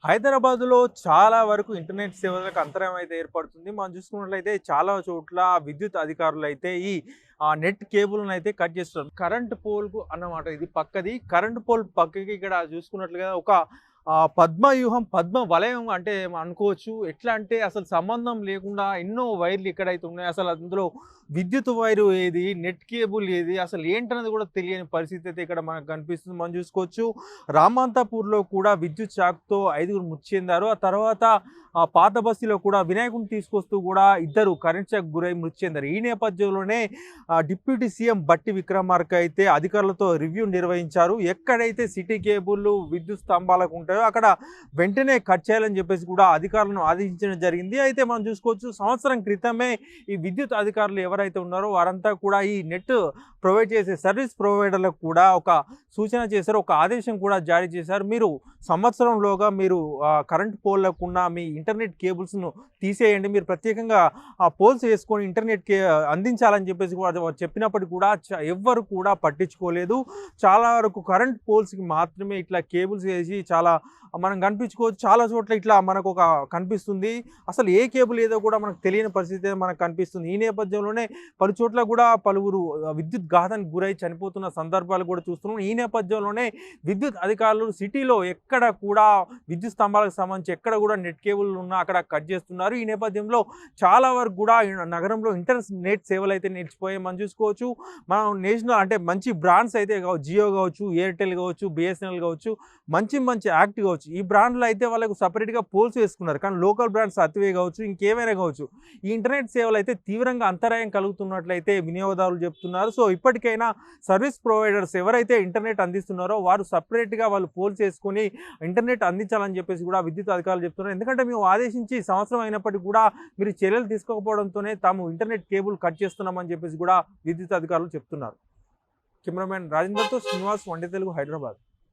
హైదరాబాద్‌లో చాలా వరకు ఇంటర్నెట్ సేవలకు అంతరాయం అయితే ఏర్పడుతుంది. మనం చూసుకున్నట్లయితే చాలా చోట్ల విద్యుత్ అధికారులైతే ఈ నెట్ కేబుల్‌నైతే కట్ చేస్తున్నారు. కరెంట్ పోల్‌కు అన్నమాట ఇది పక్కది. కరెంట్ పోల్ పక్కకి ఇక్కడ చూసుకున్నట్లుగా ఒక పద్మవ్యూహం, పద్మ వలయం అంటే అనుకోవచ్చు. ఎట్లా అంటే అసలు సంబంధం లేకుండా ఎన్నో వైర్లు ఎక్కడైతే ఉన్నాయో అసలు అందులో విద్యుత్ వైరు ఏది, నెట్ కేబుల్ ఏది, అసలు ఏంటన్నది కూడా తెలియని పరిస్థితి అయితే ఇక్కడ మనకు కనిపిస్తుంది. మనం చూసుకోవచ్చు రామాంతపూర్‌లో కూడా విద్యుత్ షాక్‌తో 5గురు మృతి చెందారు. ఆ తర్వాత పాత బస్తీలో కూడా వినాయకుడిని తీసుకొస్తూ కూడా ఇద్దరు కరెంట్ షాక్ గురై మృతి చెందారు. ఈ నేపథ్యంలోనే డిప్యూటీ సీఎం బట్టి విక్రమార్క అయితే అధికారులతో రివ్యూ నిర్వహించారు. ఎక్కడైతే సిటీ కేబుల్లు, విద్యుత్ స్తంభాలకు ఉంటాయో అక్కడ వెంటనే కట్ చేయాలని చెప్పేసి కూడా అధికారులను ఆదేశించడం జరిగింది. అయితే మనం చూసుకోవచ్చు సంవత్సరం క్రితమే ఈ విద్యుత్ అధికారులు ఎవరైతే ఉన్నారో వారంతా కూడా ఈ నెట్ ప్రొవైడ్ చేసే సర్వీస్ ప్రొవైడర్లకు కూడా ఒక సూచన చేశారు. ఒక ఆదేశం కూడా జారీ చేశారు. మీరు సంవత్సరంలోగా మీరు కరెంట్ పోల్‌లకున్న మీ ఇంటర్నెట్ కేబుల్స్‌ను తీసేయండి. మీరు ప్రత్యేకంగా పోల్స్ వేసుకొని ఇంటర్నెట్‌కి అందించాలని చెప్పేసి కూడా చెప్పినప్పటికి కూడా ఎవ్వరు కూడా పట్టించుకోలేదు. చాలా వరకు కరెంట్ పోల్స్‌కి మాత్రమే ఇట్లా కేబుల్స్ వేసి చాలా మనం కనిపించుకోవచ్చు. చాలా చోట్ల ఇట్లా మనకు ఒక కనిపిస్తుంది. అసలు ఏ కేబుల్ ఏదో కూడా మనకు తెలియని పరిస్థితి మనకు కనిపిస్తుంది. ఈ నేపథ్యంలోనే పలు చోట్ల కూడా పలువురు విద్యుత్ ఘాతానికి గురై చనిపోతున్న సందర్భాలు కూడా చూస్తున్నాం. ఈ నేపథ్యంలోనే విద్యుత్ అధికారులు సిటీలో ఎక్కడ కూడా విద్యుత్ స్తంభాలకు సంబంధించి ఎక్కడ కూడా నెట్ కేబుల్ ఉన్నా అక్కడ కట్ చేస్తున్నారు. ఈ నేపథ్యంలో చాలా వరకు కూడా నగరంలో ఇంటర్నెట్ సేవలు అయితే నిలిచిపోయాయి. మనం చూసుకోవచ్చు మనం నేషనల్ అంటే మంచి బ్రాండ్స్ అయితే జియో కావచ్చు, ఎయిర్టెల్ కావచ్చు, బిఎస్ఎన్ఎల్ కావచ్చు, మంచి మంచి యాక్ట్ కావచ్చు. ఈ బ్రాండ్‌లో అయితే వాళ్ళకు సెపరేట్‌గా పోల్స్ వేసుకున్నారు. కానీ లోకల్ బ్రాండ్స్ అతివే కావచ్చు, ఇంకేమైనా కావచ్చు. ఈ ఇంటర్నెట్ సేవలు అయితే తీవ్రంగా అంతరాయం కలుగుతున్నట్లయితే వినియోగదారులు చెప్తున్నారు. సో ఇప్పటికైనా సర్వీస్ ప్రొవైడర్స్ ఎవరైతే ఇంటర్నెట్ అందిస్తున్నారో వారు సెపరేట్‌గా వాళ్ళు పోల్స్ వేసుకొని ఇంటర్నెట్ అందించాలని చెప్పేసి కూడా విద్యుత్ అధికారులు చెప్తున్నారు. ఎందుకంటే మేము ఆదేశించి సంవత్సరం అయినప్పటికీ కూడా మీరు చర్యలు తీసుకోకపోవడంతోనే తాము ఇంటర్నెట్ కేబుల్ కట్ చేస్తున్నామని చెప్పేసి కూడా విద్యుత్ అధికారులు చెప్తున్నారు. కెమెరామెన్ రాజేందర్‌తో శ్రీనివాస్, వన్ డే తెలుగు, హైదరాబాద్.